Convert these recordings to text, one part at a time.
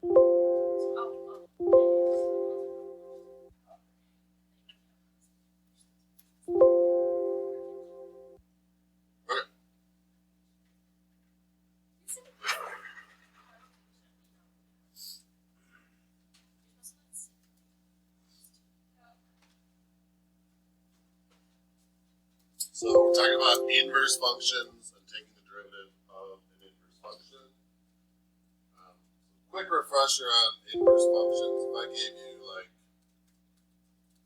Okay. So we're talking about inverse functions and taking the derivative of an inverse function. Quick refresher on inverse functions. If I gave you like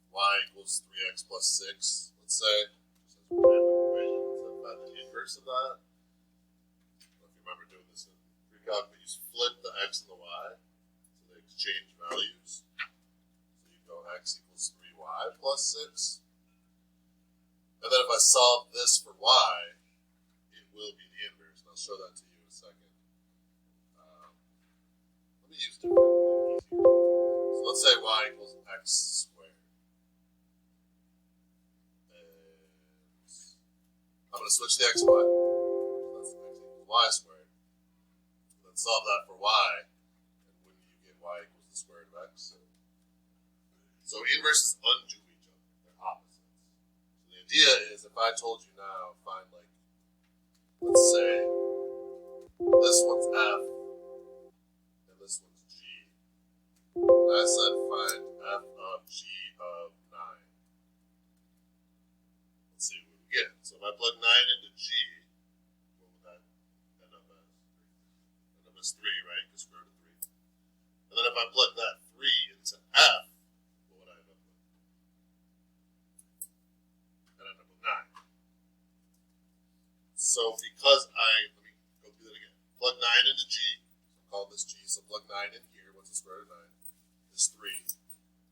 y equals 3x plus 6, let's say, just as a random equation, let's find the inverse of that. I don't know if you remember doing this in pre-calc, but you just flip the x and the y, so they exchange values. So you go x equals 3y plus 6. And then if I solve this for y, it will be the inverse. And I'll show that to you in a second. Let me use different, like easier. So let's say y equals x squared. And I'm going to switch the x, y. So that's x equals y squared. And then solve that for y. And wouldn't you get y equals the square root of x? So inverses undo each other. They're opposites. So the idea is if I told you now, find like, let's say this one's f and this one's g. And I said find f of g of 9. Let's see what we get. So if I plug 9 into g, what would that end up as? End up as 3, right? Because square root of 3. And then if I plug that 3 into f, what would I end up with? I'd end up with 9. So because let me go through that again. Plug 9 into g, so call this g, so plug 9 in here, what's the square root of 9? Is 3.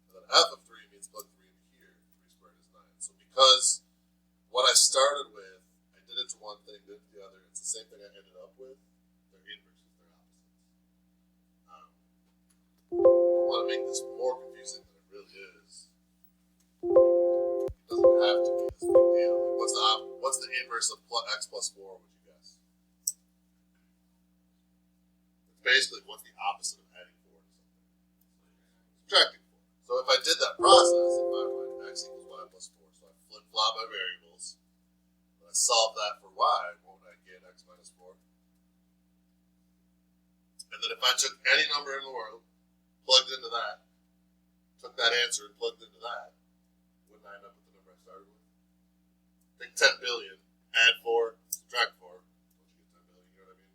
And then f of 3 means plug 3 into here, 3 squared is 9. So because what I started with, I did it to one thing, did it to the other, it's the same thing I ended up with, they're inverses, they're opposites. I want to make this more confusing than it really is. It doesn't have to be this big deal. Like what's the inverse of x plus 4, would you guess? It's basically what's the opposite of adding 4 to something? Subtracting 4. So if I did that process, if I went x equals y plus 4, so I flip-flop my variables, and I solve that for y, what would I get? X minus 4. And then if I took any number in the world, plugged into that, took that answer and plugged into that, wouldn't I end up with the number I started with? Take 10 billion, add 4, subtract 4, don't you get 10 billion, you know what I mean?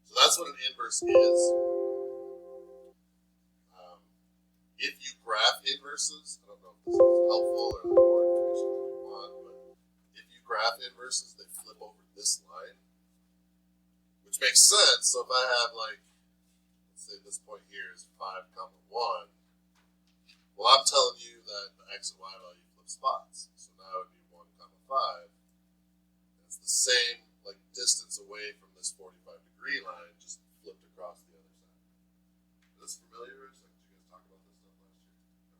So that's what an inverse is. If you graph inverses, I don't know if this is helpful or more information than you want, but if you graph inverses, they flip over this line, which makes sense. So if I have like, let's say this point here is 5, 1, well, I'm telling you that the x and y value flip spots. So now it would be 1, 5. It's the same like distance away from this 45-degree line, just flipped across the other side. Is this familiar? Did you guys talk about this stuff last year? Okay.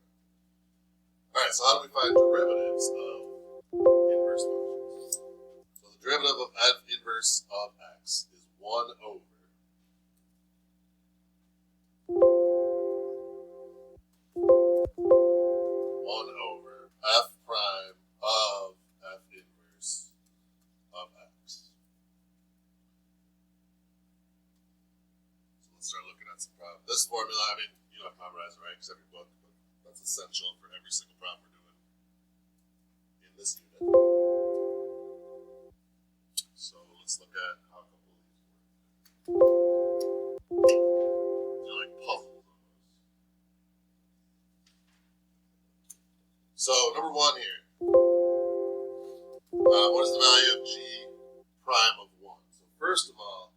All right. So how do we find derivatives of inverse functions? So the derivative of f inverse of x is 1 over 1 over f prime of f inverse of x. So let's start looking at some problems. This formula, I mean, you don't have to memorize it, right? Because every book, but that's essential for every single problem we're doing in this unit. So let's look at how a couple of these work. They're like puzzles almost. So number 1 here. What is the value of g prime of 1? So first of all,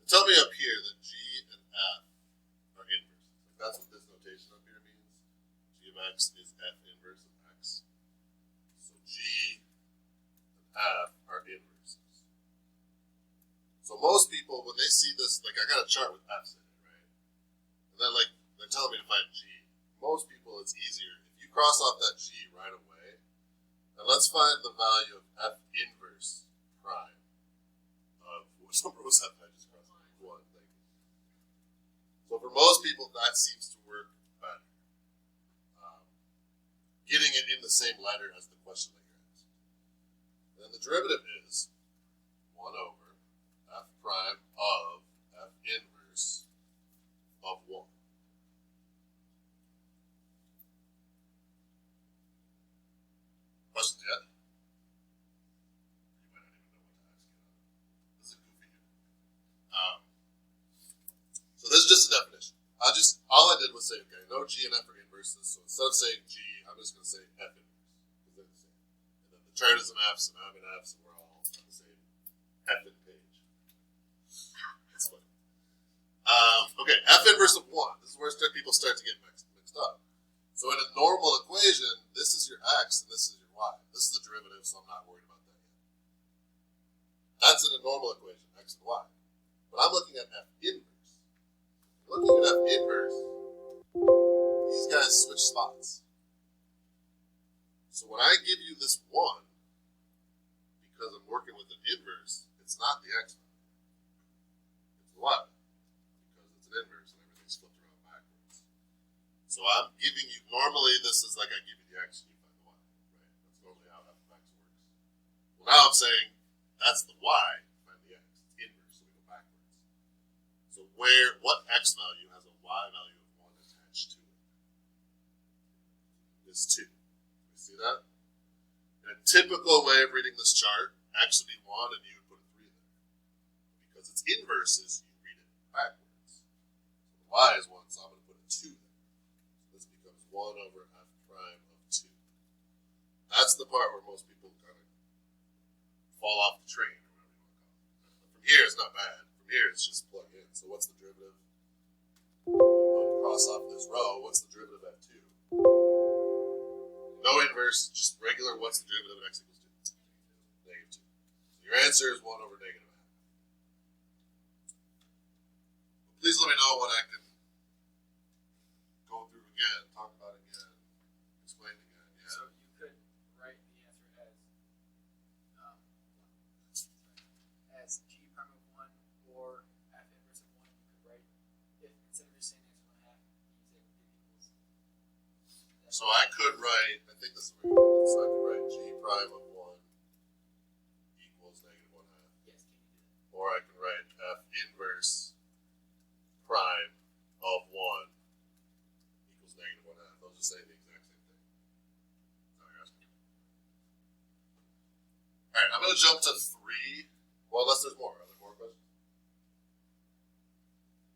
tell me up here that g and f are inverses. That's what this notation up here means. G of x is f inverse of x. So g and f are inverses. So most people, when they see this, like I got a chart with f's in it, right? And then like they're telling me to find g. Most people, it's easier if you cross off that g right away. And let's find the value of f inverse prime of, what number was that I just crossed? 1, thank you. So for most people, that seems to work better. Getting it in the same letter as the question that you're asking. Then the derivative is 1 over f prime of f inverse of 1. Questions yet? You might not even know what to ask yet. This is a goofy unit. So this is just a definition. All I did was say, okay, no G and F are inverses, so instead of saying G, I'm just going to say F inverse, because they're the same. And then the chart is an F's, and I'm an F's, and we're all on the same F in page. That's funny. Okay, F inverse of 1. This is where people start to get mixed up. So in a normal equation, this is your X, and this is your Y. This is the derivative, so I'm not worried about that yet. That's in a normal equation, X and Y. But I'm looking at F inverse. Looking at F inverse, these guys switch spots. So when I give you this 1, because I'm working with an inverse, it's not the X value. It's the Y value. Because it's an inverse and everything's flipped around backwards. So I'm giving you, normally this is like I give you the X and you find the Y. Right? That's normally how F of X works. Well, now I'm saying that's the Y, find the X. It's inverse, so we go backwards. So what X value has a Y value of 1 attached to it? Is 2. You see that? In a typical way of reading this chart, X would be 1 and you would put a 3 there. Because it's inverses, you read it backwards. So the Y is 1, so I'm going to put a 2 there. So this becomes 1 over F prime of 2. That's the part where most people kind of fall off the train, or whatever you want to call it. From here, it's not bad. From here, it's just plug in. So what's the derivative? Cross off this row. What's the derivative at 2? No inverse, just regular. What's the derivative of X equals 2? Negative 2. So your answer is 1 over negative half. Please let me know when I can go through again, talk about it again, explain it again. Yeah. So you could write the answer as G prime of 1 or F inverse of 1. You could write, if instead of just saying X 1/2, you say it equals. So I could write, I think this is where you put it, so I could write G prime of 1 equals negative 1/2. Yes, can you do that? Or I can write F inverse prime of 1 equals negative 1/2. They'll just say the exact same thing. That's how you're asking. Alright, I'm going to jump to 3. Well, unless there's more. Are there more questions?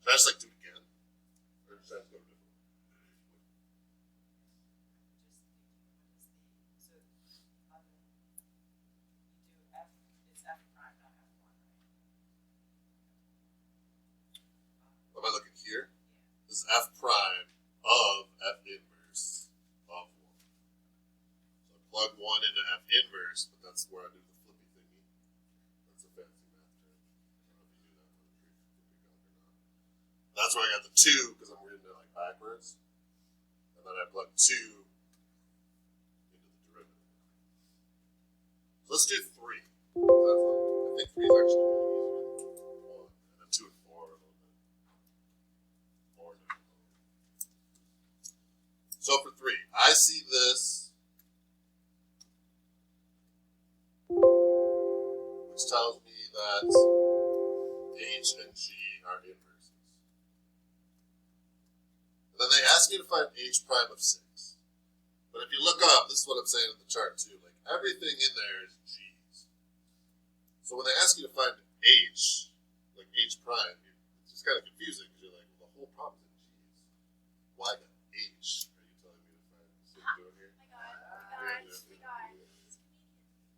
Should I just do it again? Or should I just go to a different one? What am I looking here? This is F prime of F inverse of 1. So I plug 1 into F inverse, but that's where I do the flippy thingy. That's a fancy math term. I don't know if you do that one if you're or not. That's where I got the 2 because I'm reading it like backwards. And then I plug 2 into the derivative. So let's do 3. I think 3 is actually really easier than 1. And then 2 and 4 are a little bit more difficult. So for 3, I see this, which tells me that H and G are inverses. And then they ask me to find H prime of 6. But if you look up, this is what I'm saying in the chart too, like everything in there is G's. So when they ask you to find H, like H prime, it's just kind of confusing because you're like, well, the whole problem is in G's. Why not H? Are you telling me to find this thing doing here?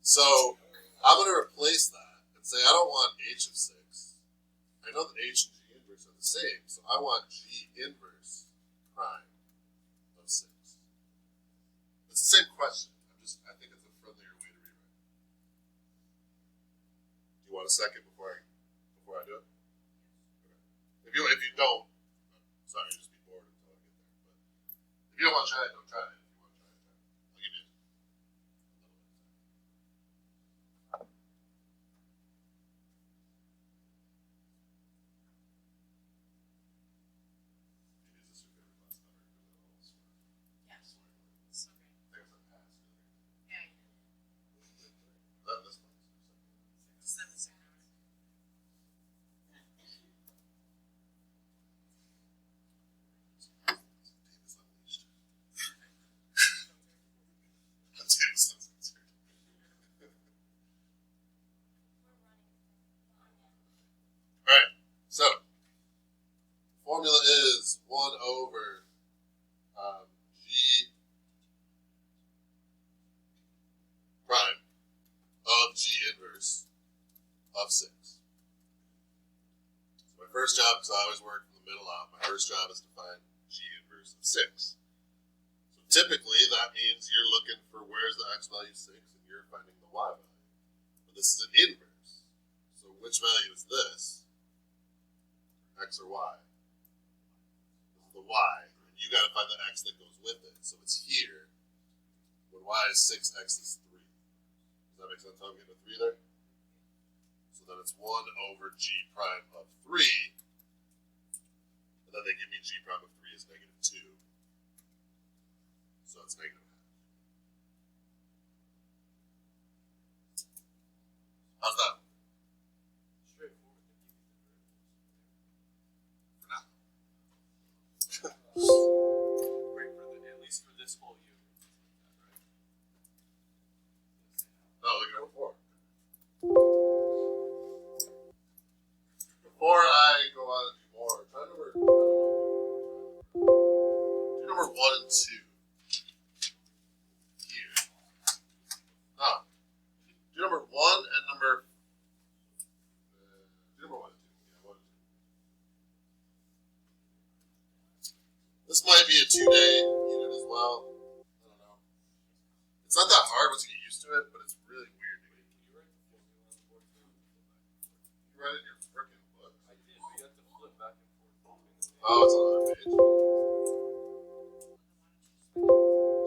So I'm going to replace that and say I don't want H of 6. I know that H and G inverse are the same, so I want G inverse prime of 6. It's the same question. I think it's a friendlier way to rewrite it. Do you want a second before I do it? Okay. If you don't, sorry, just be bored until I get there. But if you don't want to try it, don't try it. If you want to try it, try it. I'll give you a little bit of time. 1 over G prime of G inverse of 6. So my first job, because I always work from the middle out, my first job is to find G inverse of 6. So typically that means you're looking for where's the x value 6 and you're finding the y value. But this is an inverse. So which value is this? X or y? This is the y. And you got to find the x that goes with it. So it's here. When y is 6, x is 3. Does that make sense how I'm getting a 3 there? So then it's 1 over G prime of 3. And then they give me G prime of 3 is negative 2. So it's negative half. How's that? Straightforward. Wait for the, at least for this whole unit. No, look at number 4. Before I go on and do more, try number 1 and 2. Here. No. Do number 1 and number. Do number 1 and 2. Yeah, 1 and 2. This might be a 2-day unit as well. I don't know. It's not that hard once you get used to it, but it's really weird. Wait, can you write the formula on the board for me? You write it in your frickin' book. I did, but you have to flip back and forth. Oh, it's on another page.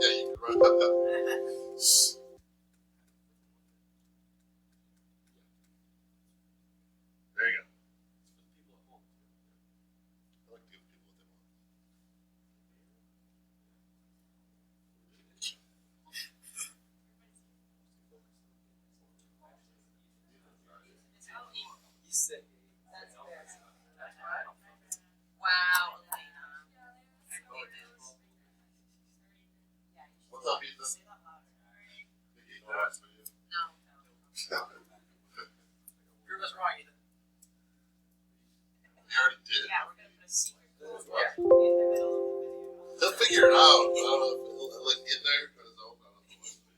Yeah, you can write that. There you go. It's for the people at home. I like to give people what they want. He said, Wow, Elena. What's up, Ethan? Big Ethan asked for you. No. prove us wrong, Ethan. We already did. Yeah, we're gonna put a secret code Yeah. in the middle of the video. He'll figure it out. I don't know if he'll like get there, but it's open. I don't know if he'll watch the video.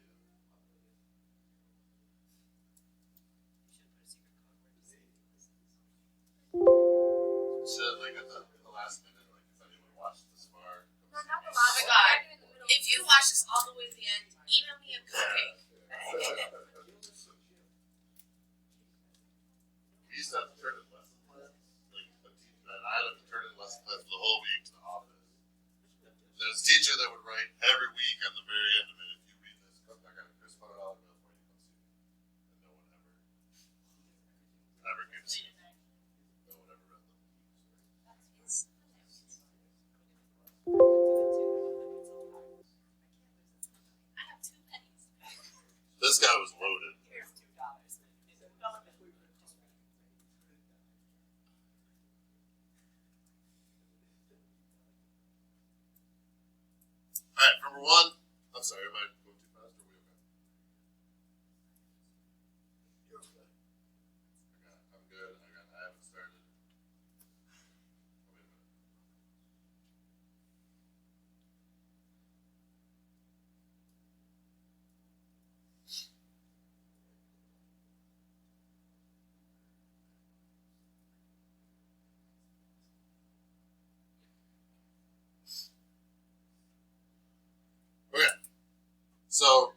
Said like at the last minute, like if anyone watched this far. Oh my God. If you watch this all the way to the end, email me a cupcake. We used to have to turn in lesson plans. Like a teacher, and I had to turn in lesson plans for the whole week to the office. There's a teacher that would write every week on the very end of it. If you read this, I got a Chris $100 bill for you. Come see me. And no one ever came to see me. No one ever read them. I have 2 pennies. This guy was loaded. Here's $2. Alright, number 1. I'm sorry, am I going too fast or are we okay? You're okay. I'm good. I haven't started. Oh, wait a minute. Okay. So,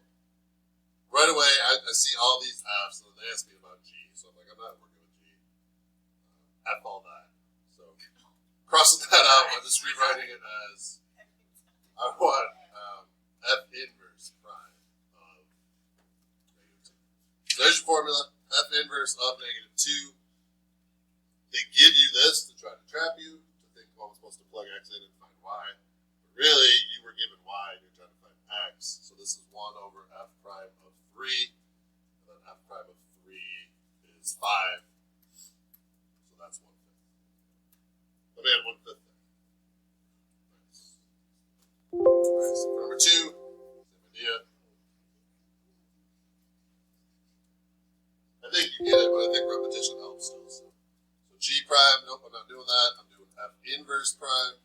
right away, I see all these F's, and they ask me about G. So I'm like, I'm not working with G. F all that. So, crossing that out, I'm just rewriting it as I want F inverse prime of negative 2. So there's your formula. F inverse of negative 2. They give you this to try to trap you, to think, well, I'm supposed to plug X in and find Y. But really, you were given Y and you're trying to find X. So this is 1 over F prime of 3. And then F prime of 3 is 5. So that's 1/5. Let me add 1/5 there. Nice. Alright, so for number 2, same idea. I think you get it, but I think repetition helps still. So G prime, nope, I'm not doing that. I'm doing F inverse prime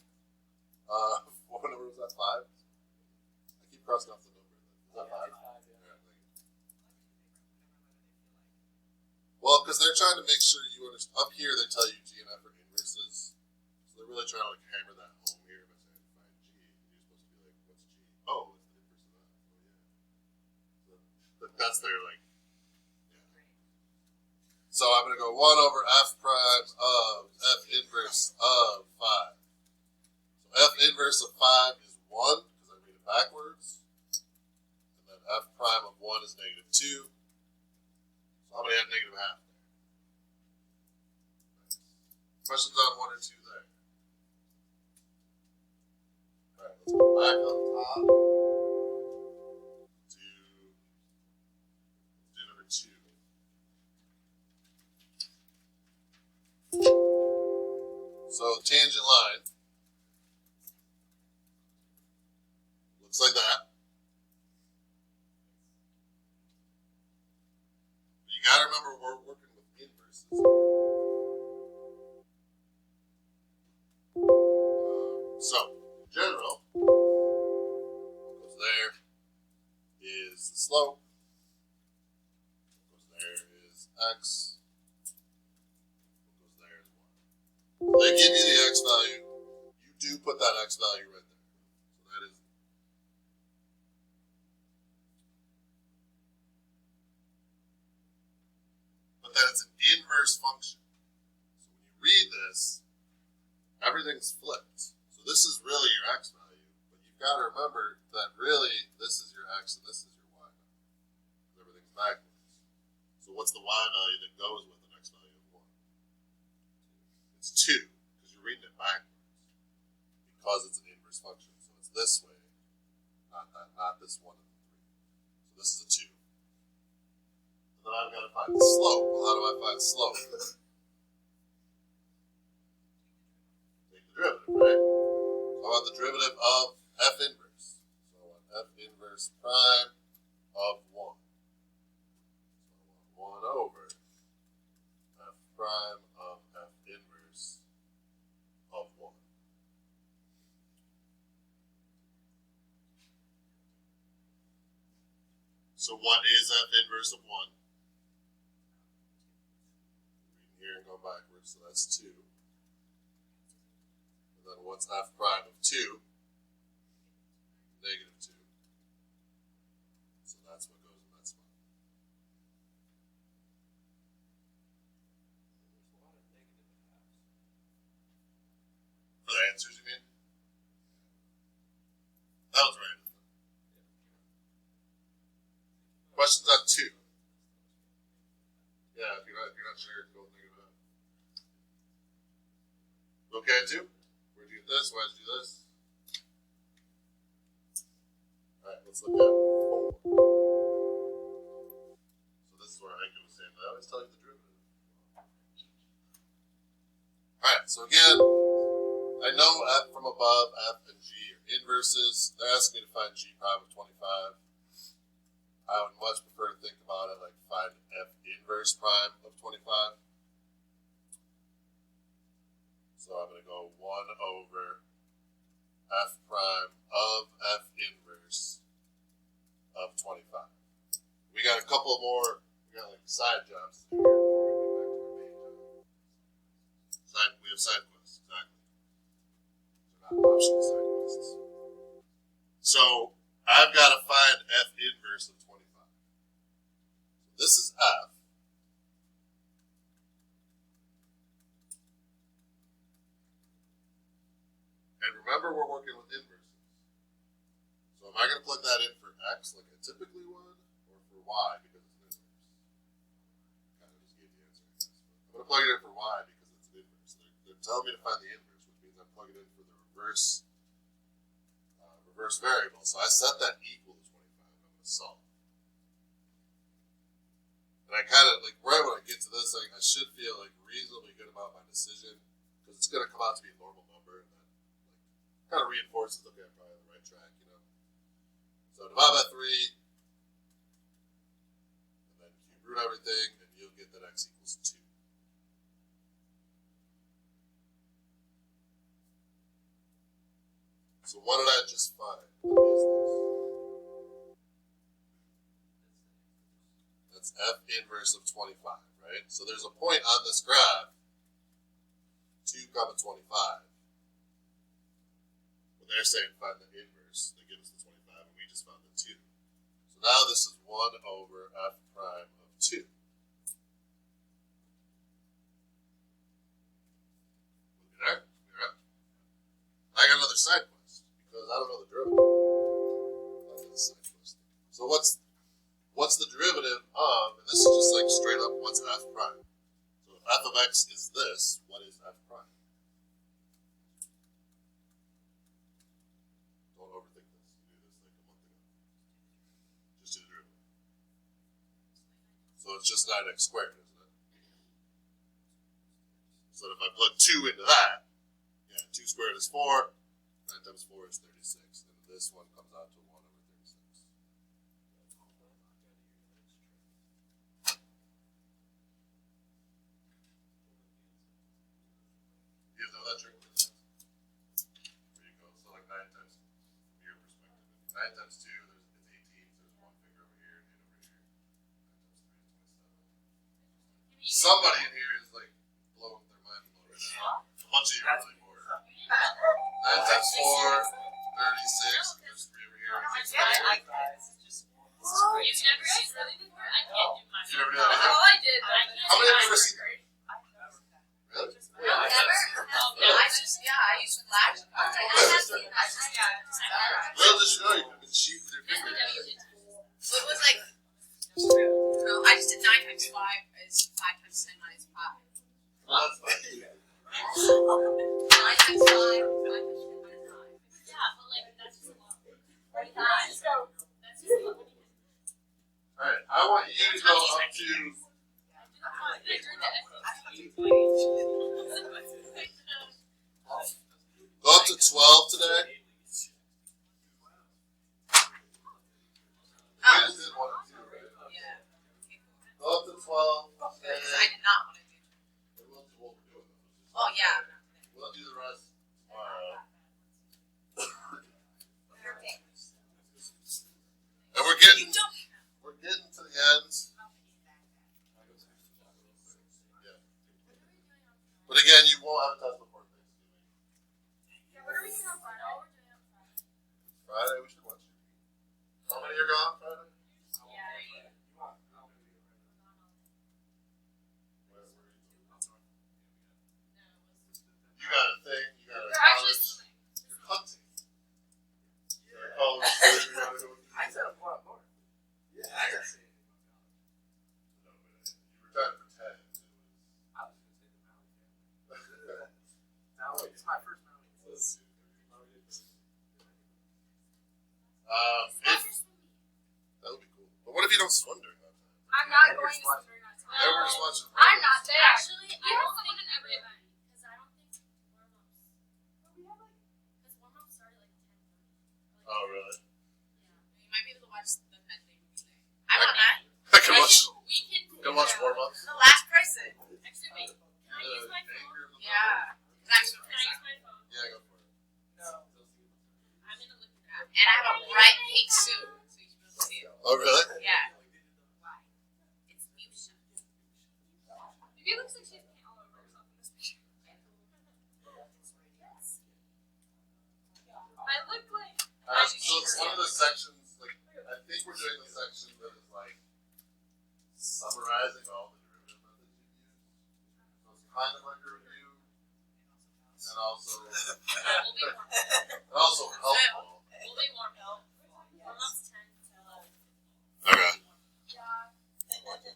they're trying to make sure you understand. Up here, they tell you G and F are inverses, so they're really trying to like hammer that home here by saying find G. You're supposed to be like, what's G? Oh, it's the inverse of F. Oh yeah. So that's their like. Yeah. So I'm gonna go 1 over F prime of F inverse of 5. So F inverse of 5 is 1 because I read it backwards, and then F prime of 1 is negative 2. So I'm going to add negative half there. Nice. Questions on 1 or 2 there? Alright, let's go back up top to number 2. So tangent line looks like that. You gotta remember we're working with inverses. So, in general, what goes there is the slope. What goes there is x. What goes there is y. They give you the x value. You do put that x value right there. So that is. But then it's an inverse function. So when you read this, everything's flipped. So this is really your x value, but you've got to remember that really this is your x and this is your y value. Everything's backwards. So what's the y value that goes with an x value of 1? It's 2, because you're reading it backwards. Because it's an inverse function. So it's this way, not that, not this 1 and 3. So this is a 2. And then I've got to find the slope. Well, how do I find slope? Take the derivative, right? So I want the derivative of f inverse. So I want f inverse prime of 1. So I want 1 over f prime of f inverse of 1. So what is f inverse of 1? Reading here and going backwards, so that's 2. And then what's f prime of 2? Negative 2. So that's what goes in that spot. There's a lot of negative halves. For the answers, you mean? That was right. Questions on 2. Yeah, if you're not sure, go with negative half. Okay, 2? Where'd you get this? Why'd you do this? Alright, let's look at 4. So this is where I was saying, I always tell you the derivative. Alright, so again, I know f from above, f and g are inverses. They're asking me to find g prime of 25. I would much prefer to think about it like find f inverse prime of 25. So I'm going to go 1 over f prime of f inverse of 25. We got a couple more, we got like side jobs to do here before we get back to our main job. We have side quests, exactly. They're not optional side quests. So I've got to find f inverse of 25. So this is f. And remember, we're working with inverses. So am I going to plug that in for x like I typically would, or for y because it's an inverse? Kind of just gave the answer, I guess. But I'm going to plug it in for y because it's an inverse. They're telling me to find the inverse, which means I'm plugging in for the reverse variable. So I set that equal to 25. I'm going to solve. And I kind of, like, right when I get to this, I should feel, like, reasonably good about my decision, because it's going to come out to be a normal number, and that, like, kind of reinforces, okay, I'm probably on the right track, you know? So divide by 3, and then cube root everything, and you'll get that x equals 2. So what did I just find? What is this? That's is f inverse of 25, right? So there's a point on this graph, 2, 25. When they're saying find the inverse, they give us the 25, and we just found the 2. So now this is 1 over f prime of 2. There? You're up. I got another side quest, because I don't know the derivative. So what's the derivative of, and this is just like straight up, what's f prime? So if f of x is this, what is f prime? Don't overthink this. You knew this like a month ago. Just do the derivative. So it's just 9x squared, isn't it? So if I put 2 into that, yeah, 2 squared is 4, 9 times 4 is 36, and this one comes out to 1 over 36. You guys know that trick? There you go. So like 9 times, from your perspective, 9 times 2, it's 18, so there's 1 finger over here and over here. 9 times 3 is 27. Somebody in here is like blowing their mind right now. A bunch of you are really bored. 9 times 4, 36, and there's 3 over here. You've never seen that before? I can't do my You never did that? Oh, I did, but I can't How do many my have you ever seen? grade. Really? No, never? No, I used Flash. I have seen that. Little did you know you could have been cheap with your finger. So it was like, no, I just did 9 times 5 is 5 times 10 minus 5. Well, that's fine. 9 times 5 is 5 times 10 minus 5. Yeah, but like, that's just a lot. 49. That's just a lot. Alright, I want you to go up to. Go up to 12 today. We just did 1 and 2, right? Yeah. Go up to 12. I did not want to do that. And we'll do what we're doing. Oh, yeah. We'll do the rest tomorrow. And we're getting to the end. Yeah. But again, you won't have a test before Thanksgiving. Friday, we should watch it. How many are gone Friday? You got a thing, you got a college, you're hunting. You're a college student, you gotta go. I said a lot more. Yeah, I got to say it. No, but you retired for 10. I was going to say the mountain. Now, it's my first mountain. That would be cool. But what if you don't swim during that time? I'm not going to swim during that time. Everyone just watching. I'm not there. Actually, I You don't don't think in every every event. Because I don't think warm-ups. Because warm-ups started like 10:30. Oh, really? Yeah. You might be able to watch the men thing movie there. I want that. I can watch. We can. Can watch warm-ups. The last person. Actually, wait. Can I use my phone? Yeah. Can I use my phone? Yeah, go for it. I'm gonna look at that. And I have a bright pink suit, so you should be able to see it. Oh, really? Yeah. Why? It's fuchsia. Maybe it looks like she's paint all over herself in this picture. I look like. So it's one of the sections, like, I think we're doing the section that is like summarizing all the derivative methods you've used. So it's kind of like a review, and also We'll be warm. helpful. We'll be warm. Warm-ups 10 to 11. Okay.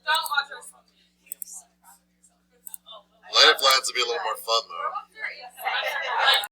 Don't watch us. Later plans to be a little more fun though. Yes.